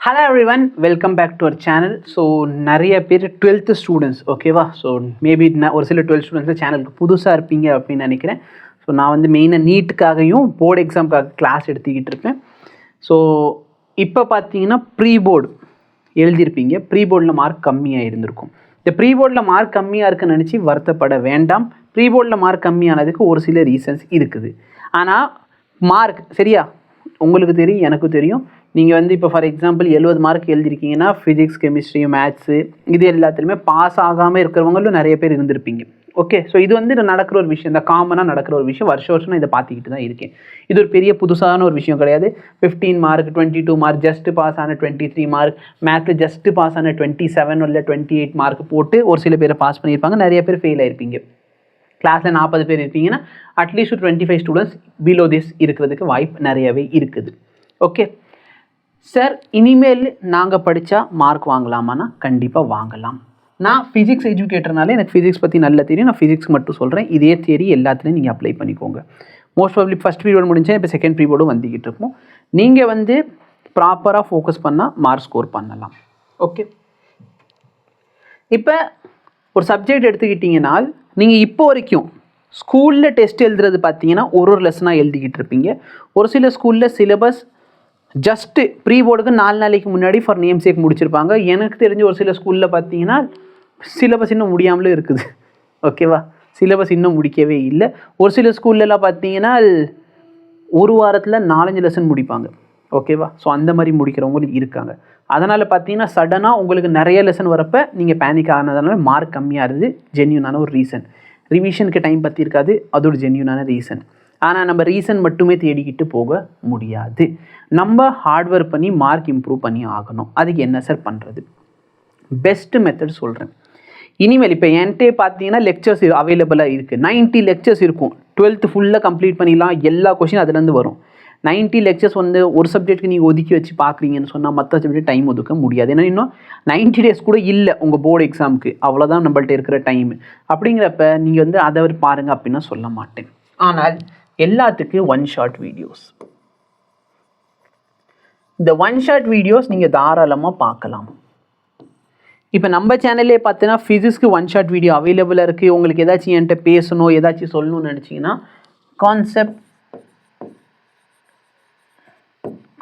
Hello everyone, welcome back to our channel. So நிறைய பேர் 12th students ஓகேவா. So maybe ஒரு சில 12th ஸ்டூடெண்ட்ஸ் சேனலுக்கு புதுசாக இருப்பீங்க அப்படின்னு நினைக்கிறேன். ஸோ நான் வந்து மெயினாக நீட்டுக்காகவும் போர்டு எக்ஸாமுக்காக கிளாஸ் எடுத்துக்கிட்டு இருப்பேன். ஸோ இப்போ பார்த்தீங்கன்னா ப்ரீ போர்டு எழுதியிருப்பீங்க. ப்ரீ போர்டில் மார்க் கம்மியாக இருந்திருக்கும். இந்த ப்ரீ போர்டில் மார்க் கம்மியாக இருக்குன்னு நினச்சி வருத்தப்பட வேண்டாம். ப்ரீ போர்டில் மார்க் கம்மியானதுக்கு ஒரு சில ரீசன்ஸ் இருக்குது. ஆனால் மார்க் சரியா உங்களுக்கு தெரியும், எனக்கு தெரியும். நீங்கள் வந்து இப்போ ஃபார் எக்ஸாம்பிள் 70 மார்க் எழுதிருக்கீங்கன்னா ஃபிசிக்ஸ், கெமிஸ்ட்ரி, மேத்ஸு இது எல்லாத்துலேயுமே பாஸ் ஆகாமல் இருக்கிறவங்களும் நிறைய பேர் இருந்திருப்பீங்க. ஓகே, ஸோ இது வந்து நடக்கிற ஒரு விஷயம், இந்த காமனாக நடக்கிற ஒரு விஷயம். வருஷம் நான் இதை பார்த்துக்கிட்டு தான் இருக்கேன். இது ஒரு பெரிய புதுசான ஒரு விஷயம் கிடையாது. 15 மார்க், 22 மார்க், ஜஸ்ட்டு பாஸ் ஆன 23 மார்க், மேத்ஸில் ஜஸ்ட்டு பாஸ் ஆன 27 இல்லை 28 மார்க் போட்டு ஒரு சில பேரை பாஸ் பண்ணியிருப்பாங்க. நிறைய பேர் ஃபெயில் ஆயிருப்பீங்க. கிளாஸில் 40 பேர் இருப்பீங்கன்னா அட்லீஸ்ட் 25 ஸ்டூடெண்ட்ஸ் பிலோ திஸ் இருக்கிறதுக்கு வாய்ப்பு நிறையவே இருக்குது. ஓகே சார், இனிமேல் நாங்கள் படித்தா மார்க் வாங்கலாமான்னா கண்டிப்பாக வாங்கலாம். நான் ஃபிசிக்ஸ் எஜுகேட்டர்னாலே எனக்கு ஃபிசிக்ஸ் பற்றி நல்லா தெரியும். நான் ஃபிசிக்ஸ் மட்டும் சொல்கிறேன். இதே தியரி எல்லாத்துலேயும் நீங்கள் அப்ளை பண்ணிக்கோங்க. மோஸ்ட் ப்ராபப்லி ஃபஸ்ட் பீரியட் முடிஞ்சா இப்போ செகண்ட் பீரியடும் வந்துக்கிட்டு இருக்கும். நீங்கள் வந்து ப்ராப்பராக ஃபோக்கஸ் பண்ணால் மார்க் ஸ்கோர் பண்ணலாம். ஓகே, இப்போ ஒரு சப்ஜெக்ட் எடுத்துக்கிட்டிங்கன்னா நீங்கள் இப்போ வரைக்கும் ஸ்கூலில் டெஸ்ட் எழுதுறது பார்த்தீங்கன்னா ஒரு லெசனாக எழுதிக்கிட்டு இருப்பீங்க. ஒரு சில ஸ்கூலில் சிலபஸ் ஜஸ்ட்டு ப்ரீ போர்டுக்கு 4 நாளைக்கு முன்னாடி ஃபார் நேம் சேக் முடிச்சிருப்பாங்க. எனக்கு தெரிஞ்ச ஒரு சில ஸ்கூலில் பார்த்தீங்கன்னா சிலபஸ் இன்னும் முடியாமலே இருக்குது. ஓகேவா, சிலபஸ் இன்னும் முடிக்கவே இல்லை. ஒரு சில ஸ்கூல்லலாம் பார்த்தீங்கன்னா ஒரு வாரத்தில் 4-5 லெசன் முடிப்பாங்க. ஓகேவா, ஸோ அந்த மாதிரி முடிக்கிறவங்களும் இருக்காங்க. அதனால் பார்த்தீங்கன்னா சடனாக உங்களுக்கு நிறைய லெசன் வரப்போ நீங்கள் பேனிக் ஆனதுனால மார்க் கம்மியாக இருக்குது. ஜென்யூனான ஒரு ரீசன். ரிவிஷனுக்கு டைம் பற்றி இருக்காது, அது ஒரு ஜென்யூனான ரீசன். ஆனால் நம்ம ரீசன் மட்டுமே தேடிக்கிட்டு போக முடியாது. நம்ம ஹார்ட் ஒர்க் பண்ணி மார்க் இம்ப்ரூவ் பண்ணி ஆகணும். அதுக்கு என்ன சார் பண்ணுறது? பெஸ்ட்டு மெத்தட் சொல்கிறேன். இனிமேல் இப்போ என்கிட்டே பார்த்தீங்கன்னா லெக்சர்ஸ் அவைலபிளாக இருக்குது. 90 லெக்சர்ஸ் இருக்கும். 12th ஃபுல்லாக கம்ப்ளீட் பண்ணிடலாம். எல்லா கொஷின் அதுலேருந்து வரும். 90 லெக்சர்ஸ் வந்து ஒரு சப்ஜெக்ட்டுக்கு நீங்கள் ஒதுக்கி வச்சு பார்க்குறீங்கன்னு சொன்னால் மற்ற சப்ஜெக்ட் டைம் ஒதுக்க முடியாது. ஏன்னா இன்னும் 90 டேஸ் கூட இல்லை உங்கள் போர்டு எக்ஸாமுக்கு. அவ்வளோதான் நம்மள்ட்ட இருக்கிற டைம். அப்படிங்கிறப்ப நீங்கள் வந்து அதை பாருங்கள் அப்படின்னா சொல்ல மாட்டேன். ஆனால் எல்லாத்துக்கும் ஒன் ஷாட் வீடியோஸ், இந்த ஒன் ஷாட் வீடியோஸ் நீங்கள் தாராளமாக பார்க்கலாம். இப்போ நம்ம சேனல்லே பார்த்தீங்கன்னா ஃபிசிக்ஸ்க்கு ஒன் ஷாட் வீடியோ அவைலபிளாக இருக்குது. உங்களுக்கு ஏதாச்சும் என்கிட்ட பேசணும், ஏதாச்சும் சொல்லணும்னு நினச்சிங்கன்னா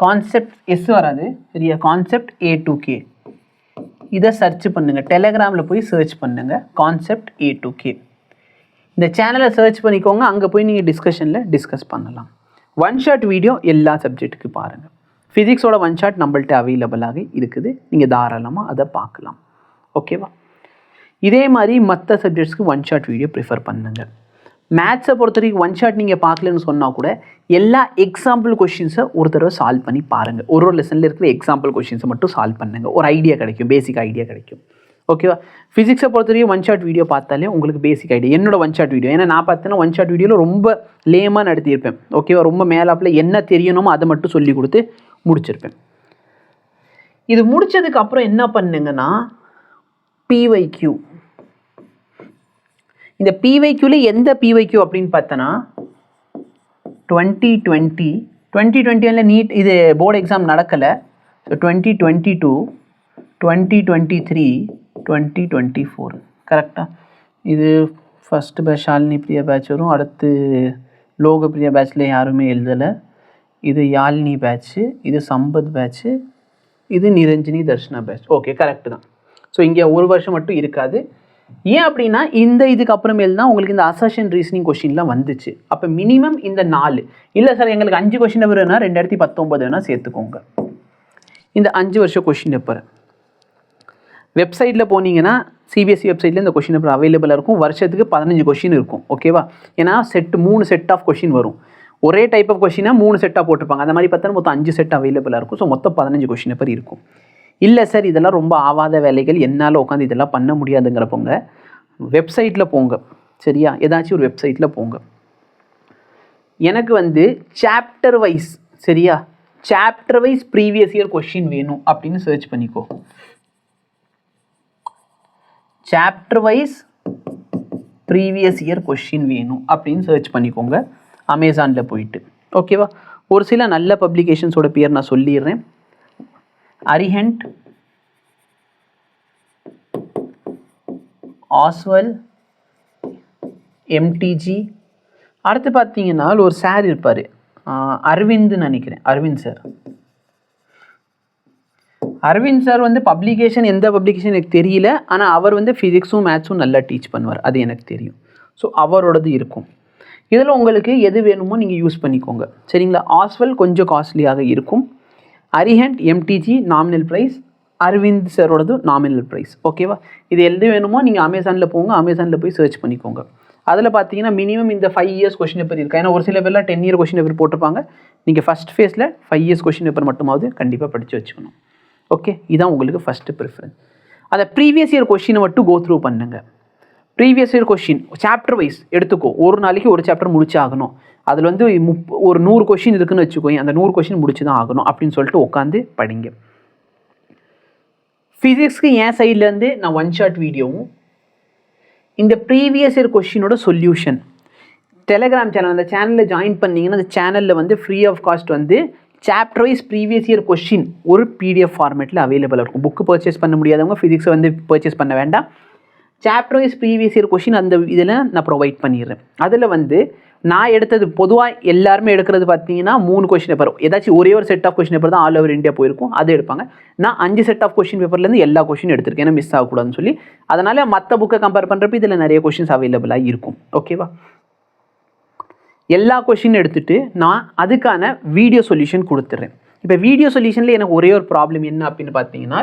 கான்செப்ட் எஸ் வராது சரியா, கான்செப்ட் A2K இதை சர்ச் பண்ணுங்கள். டெலகிராமில் போய் சர்ச் பண்ணுங்கள் கான்செப்ட் A2K. இந்த சேனலை சர்ச் பண்ணிக்கோங்க. அங்கே போய் நீங்கள் டிஸ்கஸ் பண்ணலாம். ஒன் ஷாட் வீடியோ எல்லா சப்ஜெக்ட்டுக்கு பாருங்கள். ஃபிசிக்ஸோட ஒன் ஷாட் நம்மள்ட்ட அவைலபிளாக இருக்குது. நீங்கள் தாராளமாக அதை பார்க்கலாம். ஓகேவா, இதே மாதிரி மற்ற சப்ஜெக்ட்ஸ்க்கு ஒன் ஷாட் வீடியோ ப்ரிஃபர் பண்ணுங்கள். மேத்ஸை பொறுத்த வரைக்கும் ஒன் ஷாட் நீங்கள் பார்க்கலன்னு சொன்னால் கூட எல்லா எக்ஸாம்பிள் கொஷின்ஸை ஒரு தடவை சால்வ் பண்ணி பாருங்கள். ஒரு லெசனில் இருக்கிற எக்ஸாம்பிள் கொஷின்ஸை மட்டும் சால்வ் பண்ணுங்கள். ஒரு ஐடியா கிடைக்கும், பேசிக் ஐடியா கிடைக்கும். ஓகேவா, ஃபிசிக்ஸை பொறுத்த வரைக்கும் ஒன் ஷாட் வீடியோ பார்த்தாலே உங்களுக்கு பேசிக் ஐடியா. என்னோட ஒன் ஷாட் வீடியோ, ஏன்னா நான் பார்த்தேன்னா ஒன் ஷாட் வீடியோவில் ரொம்ப லேமாக நடத்தியிருப்பேன். ஓகேவா, ரொம்ப மேலாப்பில் என்ன தெரியணுமோ அதை மட்டும் சொல்லி கொடுத்து முடிச்சிருப்பேன். இது முடித்ததுக்கு அப்புறம் என்ன பண்ணுங்கன்னா PYQ. இந்த PYQல எந்த PYQ அப்படின்னு பார்த்தோன்னா 2020 நீட் இது போர்டு எக்ஸாம் நடக்கலை. ஸோ 2022, 2023, 2024 கரெக்டாக. இது first batch Shalini Priya batch வரும். அடுத்து லோக பிரியா பேட்ச்சில் யாருமே எழுதலை. இது யாழினி பேட்ச்சு, இது சம்பத் பேட்ச்சு, இது Niranjini Darshana batch. Okay, correct தான். ஸோ இங்கே ஒரு வருஷம் மட்டும் இருக்காது. ஏன் அப்படின்னா இதுக்கு அப்புறமேல் தான் உங்களுக்கு இந்த அசர்ஷன் ரீசனிங் கொஷின்லாம் வந்துச்சு. அப்போ மினிமம் இந்த 4 இல்லை சார் எங்களுக்கு 5 கொஷின் பேப்பர் வேணால் 2019 வேணால் சேர்த்துக்கோங்க. இந்த 5 வருஷம் கொஷின் பேப்பர் வெப்சைட்டில் போனீங்கன்னா CBSE வெப்சைட்டில் இந்த கொஷின் பேப்பர் அவைலபிளாக இருக்கும். வருஷத்துக்கு 15 கொஷின் இருக்கும். ஓகேவா, ஏன்னா 3 செட் ஆஃப் கொஷின் வரும். ஒரே டைப் ஆஃப் கொஷினாக 3 செட்டாக போட்டிருப்பாங்க. அந்த மாதிரி பார்த்தா மொத்தம் 5 செட் அவைலபிளாக இருக்கும். ஸோ மொத்தம் 15 கொஷின் பேப்பர் இருக்கும். இல்லை சார் இதெல்லாம் ரொம்ப ஆவாத வேலைகள், என்னால் உட்காந்து இதெல்லாம் பண்ண முடியாதுங்கிறப்போங்க வெப்சைட்டில் போங்க. சரியா, ஏதாச்சும் ஒரு வெப்சைட்டில் போங்க. எனக்கு வந்து சாப்டர் வைஸ் சரியா, chapter wise previous year question வேணும் அப்படின்னு சர்ச் பண்ணிக்கோ. Chapter wise previous year question வேணும் அப்படின்னு சர்ச் பண்ணிக்கோங்க அமேசானில் போயிட்டு. ஓகேவா, ஒரு சில நல்ல பப்ளிகேஷன்ஸோட பேர் நான் சொல்லிடுறேன். அரிஹண்ட், ஆஸ்வல், எம்டிஜி. அடுத்து பார்த்தீங்கன்னா ஒரு சார் இருப்பார், அரவிந்த்னு நினைக்கிறேன், அரவிந்த் சார். அரவிந்த் சார் வந்து பப்ளிகேஷன் எந்த பப்ளிகேஷன் எனக்கு தெரியல, ஆனால் அவர் வந்து ஃபிசிக்ஸும் மேத்ஸும் நல்லா டீச் பண்ணுவார், அது எனக்கு தெரியும். ஸோ அவரோடது இருக்கும். இதில் உங்களுக்கு எது வேணுமோ நீங்கள் யூஸ் பண்ணிக்கோங்க, சரிங்களா. ஆஸ்வல் கொஞ்சம் காஸ்ட்லியாக இருக்கும், Arihant, MTG nominal price, Aravind சாரோடது நாமினல் ப்ரைஸ். ஓகேவா. இது எது வேணுமோ நீங்கள் அமேசானில் போங்க, அமேசானில் போய் சர்ச் பண்ணிக்கோங்க. அதில் பார்த்தீங்கன்னா மினிமம் இந்த 5 இயர்ஸ் கொஷின் பேப்பர் இருக்குது. ஏன்னா ஒரு சில பேர்லாம் 10 இயர் கொஷின் பேப்பர் போட்டிருப்பாங்க. நீங்கள் ஃபஸ்ட் ஃபேஸில் 5 இயர்ஸ் கொஷின் பேப்பர் மட்டுமாவது கண்டிப்பாக படித்து வச்சுக்கணும். ஓகே, இதுதான் உங்களுக்கு ஃபஸ்ட்டு ப்ரிஃபரன்ஸ். அதை ப்ரீவியஸ் இயர் கொஷினை மட்டும் கோ த்ரூ பண்ணுங்கள். Previous year question chapter wise எடுத்துக்கோ, ஒரு நாளைக்கு ஒரு சாப்டர் முடிச்சு ஆகணும். அதில் வந்து ஒரு 100 கொஷின் இருக்குன்னு வச்சுக்கோங்க, அந்த 100 கொஷின் முடிச்சு தான் ஆகணும் அப்படின்னு சொல்லிட்டு உட்காந்து படிங்க. ஃபிசிக்ஸ்க்கு என் சைட்லேருந்து நான் 1 ஷாட் வீடியோவும் இந்த ப்ரீவியஸ் இயர் கொஷினோட சொல்யூஷன் டெலகிராம் சேனல், அந்த சேனலில் ஜாயின் பண்ணிங்கன்னா அந்த சேனலில் வந்து ஃப்ரீ ஆஃப் காஸ்ட் வந்து சாப்டர் வைஸ் ப்ரீவியஸ் இயர் கொஷின் ஒரு PDF ஃபார்மேட்டில் அவைலபிளாக இருக்கும். புக்கு பர்ச்சேஸ் பண்ண முடியாதவங்க ஃபிசிக்ஸை வந்து பர்ச்சேஸ் பண்ண வேண்டாம். Chapter wise previous year question அந்த இதில் நான் ப்ரொவைட் பண்ணிடுறேன். அதில் வந்து நான் எடுத்தது பொதுவாக எல்லாருமே எடுக்கிறது பார்த்தீங்கன்னா 3 கொஷின் பேப்பர், ஏதாச்சும் ஒரே ஒரு செட் ஆஃப் கொஷின் பேப்பர் தான் ஆல் ஓவர் இந்தியா போயிருக்கும், அதை எடுப்பாங்க. நான் 5 செட் ஆஃப் கொஷின் பேப்பர்லேருந்து எல்லா கொஷின் எடுத்திருக்கேன், ஏன்னா மிஸ் ஆகக்கூடாதுன்னு சொல்லி. அதனால் மற்ற புக்கை கம்பேர் பண்ணுறப்ப இதில் நிறைய கொஷின்ஸ் அவைலபிளாக இருக்கும். ஓகேவா. எல்லா கொஷின் எடுத்துகிட்டு நான் அதுக்கான வீடியோ சொல்யூஷன் கொடுத்துட்றேன். இப்போ வீடியோ சொல்யூஷனில் எனக்கு ஒரே ஒரு ப்ராப்ளம் என்ன அப்படின்னு பார்த்தீங்கன்னா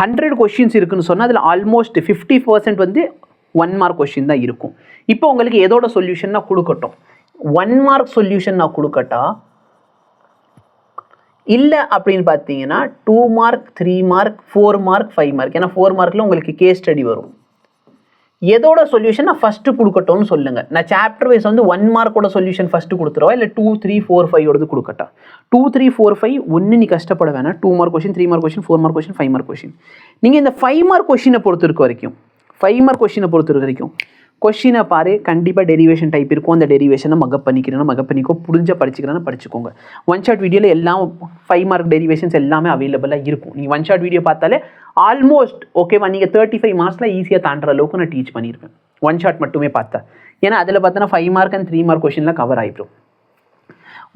100 கொஷின்ஸ் இருக்குன்னு சொன்னால் அதில் ஆல்மோஸ்ட் 50% வந்து 1 மார்க் கொஷின் தான் இருக்கும். இப்போ உங்களுக்கு எதோட சொல்யூஷன் நான் கொடுக்கட்டும், 1 மார்க் சொல்யூஷன் நான் கொடுக்கட்டா இல்லை அப்படின்னு பார்த்தீங்கன்னா 2 மார்க், 3 மார்க், 4 மார்க், 5 மார்க். ஏன்னா 4 மார்க்கில் உங்களுக்கு கேஸ் ஸ்டடி வரும். எதோட சொல்யூஷன் நான் ஃபஸ்ட்டு கொடுக்கட்டும்னு சொல்லுங்கள். நான் சாப்டர் வைஸ் வந்து 1 மார்க்கோட சொல்யூஷன் ஃபஸ்ட்டு கொடுத்துருவா, இல்லை 2, 3, 4, 5ஓடது கொடுக்கட்டா? 2, 3, 4, 5 ஒன்று நீ கஷ்டப்பட வேணாம். 2 mark question, 3 mark question, 4 mark question, 5 mark question. நீங்கள் இந்த 5 மார்க் கொஷினை பொறுத்த வரைக்கும் 5 மார்க் கொஷினை பொறுத்த வரைக்கும் கொஷினை பாரு, கண்டிப்பாக டெரிவேஷன் டைப் இருக்கும். அந்த டெரிவேஷனை மகப் பண்ணிக்கோ, புரிஞ்ச படிச்சுக்கிறேன்னா படிச்சுக்கோங்க. 1 ஷாட் வீடியோவில் எல்லாம் 5 மார்க் டெரிவேஷன்ஸ் எல்லாமே அவைலபிளாக இருக்கும். நீங்கள் 1 ஷாட் வீடியோ பார்த்தாலே ஆல்மோஸ்ட் ஓகேவா, நீங்கள் 35 மார்க்ஸில் ஈஸியாக தாண்டுற அளவுக்கு நான் டீச் பண்ணியிருப்பேன் 1 ஷாட் மட்டுமே பார்த்தா. ஏன்னா அதில் பார்த்தோன்னா 5 மார்க் அண்ட் 3 மார்க் கொஷின்லாம் கவர் ஆகிடும்.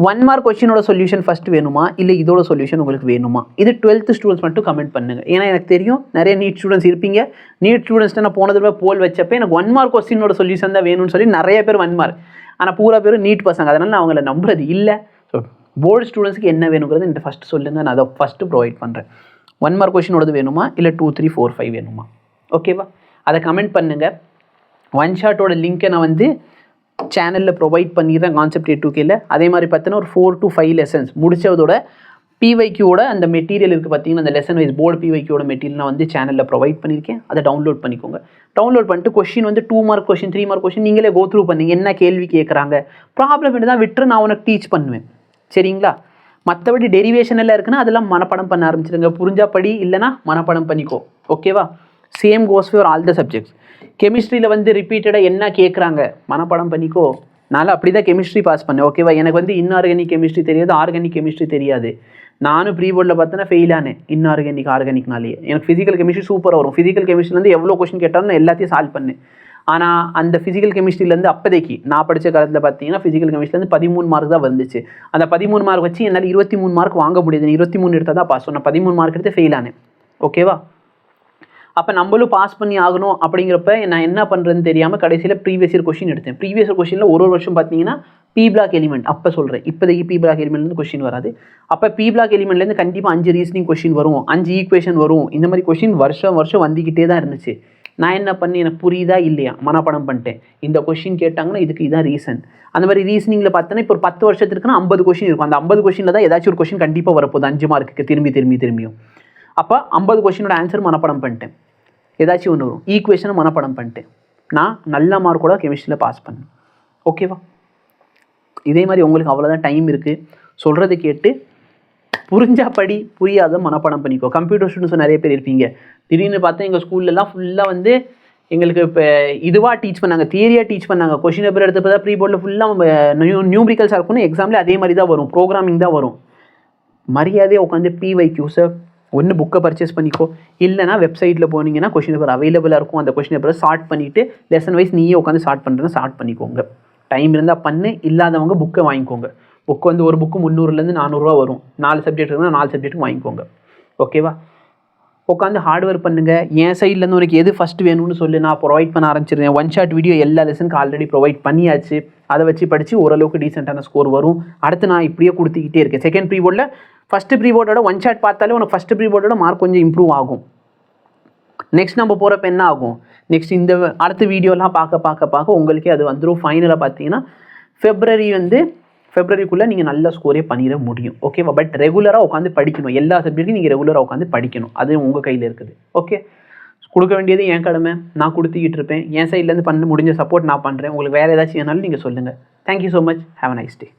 1 மார்க் கொஷினோட சொல்யூஷன் ஃபஸ்ட் வேணுமா, இல்லை இதோட சொல்யூஷன் உங்களுக்கு வேணுமா? இது 12th ஸ்டூடெண்ட்ஸ் மட்டும் கமெண்ட் பண்ணுங்கள். ஏன்னா எனக்கு தெரியும் நிறைய நீட் ஸ்டூடெண்ட்ஸ் இருப்பீங்க. நீட் ஸ்டூடெண்ட்ஸ்ட்டு நான் போன தடவை போல் வச்சப்போ எனக்கு 1 மார்க் கொஸ்டினோட சொல்யூஷன் தான் வேணும்னு சொல்லி நிறைய பேர் 1 மார்க், ஆனால் பூரா பேரும் நீட் பசங்க, அதனால் நான் அவங்கள நம்புறது இல்லை. ஸோ போர்டு ஸ்டூடெண்ட்ஸ்க்கு என்ன வேணுங்கிறது இந்த ஃபஸ்ட்டு சொல்லுங்கள், நான் அதை ஃபஸ்ட்டு ப்ரொவைட் பண்ணுறேன். 1 மார்க் கொஷினோடது வேணுமா, இல்லை 2, 3, 4, 5 வேணுமா? ஓகேவா, அதை கமெண்ட் பண்ணுங்கள். 1 ஷாட்டோட லிங்க்கை நான் வந்து சேனலில் ப்ரொவைட் பண்ணிடுறேன் கான்செப்ட் A2Kல. அதே மாதிரி பார்த்தீங்கன்னா ஒரு 4 to 5 லெசன்ஸ் முடிச்சதோட PYQவோட அந்த மெட்டீரியல் இருக்குது பார்த்தீங்கன்னா, அந்த லெசன் வைஸ் போர்டு PYQவோட மெட்டீரியல் நான் வந்து சேனலில் ப்ரொவைட் பண்ணியிருக்கேன். அதை டவுன்லோட் பண்ணிக்கோங்க. டவுன்லோட் பண்ணிட்டு கொஷின் வந்து 2 மார்க் கொஷின், 3 மார்க் கொஷின் நீங்களே கோ த்ரூ பண்ணிங்க. என்ன கேள்வி கேட்குறாங்க, ப்ராப்ளம் என்ன தான் விட்டு நான் உனக்கு டீச் பண்ணுவேன், சரிங்களா? மற்றபடி டெரிவேஷன் எல்லாம் இருக்குன்னா அதெல்லாம் மனப்பாடம் பண்ண ஆரம்பிச்சிருங்க. புரிஞ்சா படி, இல்லைனா மனப்பாடம் பண்ணிக்கோ. ஓகேவா. Same goes for all the subjects. கெமிஸ்ட்ரியில் வந்து ரிப்பீட்டடாக என்ன கேட்குறாங்க மனப்பாடம் பண்ணிக்கோ. நான் அப்படி தான் கெமிஸ்ட்ரி பாஸ் பண்ணேன். ஓகேவா. எனக்கு வந்து இன்ஆர்கானிக் கெமிஸ்ட்ரி தெரியாது, ஆர்கானிக் கெமிஸ்ட்ரி தெரியாது. நானும் ப்ரீ போர்டில் பார்த்தோன்னா ஃபெயில் ஆனேன் ஆர்கானிக்னாலேயே. எனக்கு ஃபிசிக்கல் கெமிஸ்ட்ரி சூப்பராக வரும். ஃபிசிக்கல் கெமிஸ்ட்ரிலேருந்து எவ்வளோ கொஸ்டின் கேட்டாலும் நான் எல்லாத்தையும் சால்வ் பண்ணேன். ஆனால் அந்த ஃபிசிக்கல் கெமிஸ்ட்ரிலேருந்து அப்போதைக்கு நான் படித்த காலத்தில் பார்த்தீங்கன்னா ஃபிசிக்கல் கெமிஸ்ட்ரிலேருந்து 13 மார்க் தான் வந்துச்சு. அந்த 13 மார்க் வச்சு என்னால் 23 மார்க் வாங்க முடியாது. 23 எடுத்தால் தான் பாஸ். நான் 13 மார்க் எடுத்து ஃபெயில் ஆனேன். ஓகேவா. அப்போ நம்மளும் பாஸ் பண்ணி ஆகணும் அப்படிங்கிறப்ப நான் என்ன பண்ணுறதுன்னு தெரியாமல் கடைசியில் ப்ரீவியஸ் இயர் கொஷின் எடுத்தேன். ப்ரீவியஸ் இயர் கொஷினில் ஒரு வருஷம் பார்த்தீங்கன்னா P பிளாக் எலிமெண்ட், அப்போ சொல்கிறேன், இப்போதைக்கு P பிளாக் எலிமெண்ட்லேருந்து கொஷின் வராது. அப்போ P பிளாக் எலிமெண்ட்லேருந்து கண்டிப்பாக 5 ரீசனிங் கொஷின் வரும், 5 ஈக்குவேஷன் வரும். இந்த மாதிரி கொஷின் வருஷம் வந்துக்கிட்டே தான் இருந்துச்சு. நான் என்ன பண்ணி, எனக்கு புரியுதா இல்லையா மனப்பாடம் பண்ணிட்டேன். இந்த கொஷின் கேட்டாங்கன்னா இதுக்கு இதான் ரீசன். அந்த மாதிரி ரீசனிங்கில் பார்த்தோன்னா இப்போ ஒரு 10 வருஷத்துக்குன்னா 50 கொஷின் இருக்கும். அந்த 50 கொஷினில் தான் ஏதாச்சும் ஒரு கொஷின் கண்டிப்பாக வரப்போகுது 5 மார்க்குக்கு திரும்பியும். அப்போ 50 கொஷினோட ஆன்சர் மனப்பாடம் பண்ணிட்டேன். ஏதாச்சும் ஒன்று வரும், ஈக்குவேஷனை மனப்பாடம் பண்ணிட்டேன். நான் நல்ல மார்க்கோட கெமிஸ்ட்ரியில் பாஸ் பண்ணேன். ஓகேவா. இதே மாதிரி உங்களுக்கு அவ்வளோதான் டைம் இருக்குது. சொல்கிறது கேட்டு புரிஞ்சா படி, புரியாத மனப்பாடம் பண்ணிக்கோ. கம்ப்யூட்டர் ஸ்டூடெண்ட்ஸ் நிறைய பேர் இருப்பீங்க. திடீர்னு பார்த்தா எங்கள் ஸ்கூல்லலாம் ஃபுல்லாக வந்து எங்களுக்கு இப்போ இதுவாக டீச் பண்ணாங்க, தியரியாக டீச் பண்ணாங்க. கொஷின் பேப்பர் எடுத்தப்போ தான் ப்ரீ போர்டில் ஃபுல்லாக நியூமரிக்கல்ஸாக இருக்கும்னு எக்ஸாம்லேயே அதே மாதிரி தான் வரும், ப்ரோக்ராமிங் தான் வரும். மரியாதையாக உட்காந்து PYQஸை ஒன்று புக்கை பர்ச்சேஸ் பண்ணிக்கோ, இல்லைனா வெப்சைட்டில் போனீங்கன்னா கொஷின் பேப்பர் அவைலபிளாக இருக்கும். அந்த கொஷின் பேப்பரை ஷார்ட் பண்ணிவிட்டு லெசன் வைஸ் நீயே உட்காந்து ஷார்ட் பண்ணுறதுன்னு ஷார்ட் பண்ணிக்கோங்க. டைம் இருந்தால் பண்ணு, இல்லாதவங்க புக்கை வாங்கிக்கோங்க. புக்கு வந்து ஒரு புக்கு 300லேருந்து 400 வரும். 4 சப்ஜெக்ட் இருக்குன்னா 4 சப்ஜெக்ட்டுக்கு வாங்கிக்கோங்க. ஓகேவா? உட்காந்து ஹார்ட் ஒர்க் பண்ணுங்கள். என் சைட்லேருந்து உனக்கு எது ஃபஸ்ட்டு வேணும்னு சொல்லி நான் ப்ரொவைட் பண்ண ஆரம்பிச்சிருந்தேன். ஒன் ஷாட் வீடியோ எல்லா லெசனுக்கு ஆல்ரெடி ப்ரொவைட் பண்ணியாச்சு. அதை வச்சு படித்து ஓரளவுக்கு டீசெண்டான ஸ்கோர் வரும். அடுத்து நான் இப்படியே கொடுத்துக்கிட்டே இருக்கேன். செகண்ட் ப்ரீ போர்டில் ஃபஸ்ட்டு ப்ரீ போர்டோட ஒன் ஷாட் பார்த்தாலே உனக்கு ஃபஸ்ட்டு ப்ரீ போர்டோட மார்க் கொஞ்சம் இம்ப்ரூவ் ஆகும். நெக்ஸ்ட் நம்ம போகிறப்ப என்ன ஆகும், நெக்ஸ்ட் இந்த அடுத்த வீடியோலாம் பார்க்க உங்களுக்கே அது வந்துடும். ஃபைனலாக பார்த்தீங்கன்னா ஃபெப்ரவரிக்குள்ளே நீங்கள் நல்ல ஸ்கோரே பண்ணிட முடியும். ஓகேவா? பட் ரெகுலராக உட்காந்து படிக்கணும். எல்லா சப்ஜெக்ட்டும் நீங்கள் ரெகுலராக உட்காந்து படிக்கணும். அது உங்கள் கையில் இருக்குது. ஓகே, கொடுக்க வேண்டியது என் கடமை, நான் கொடுத்துக்கிட்டு இருப்பேன். என் சைட்லேருந்து பண்ண முடிஞ்ச சப்போர்ட் நான் பண்ணுறேன். உங்களுக்கு வேறு ஏதாச்சும் வேணாலும் நீங்கள் சொல்லுங்கள். Thank you so much. Have a nice day.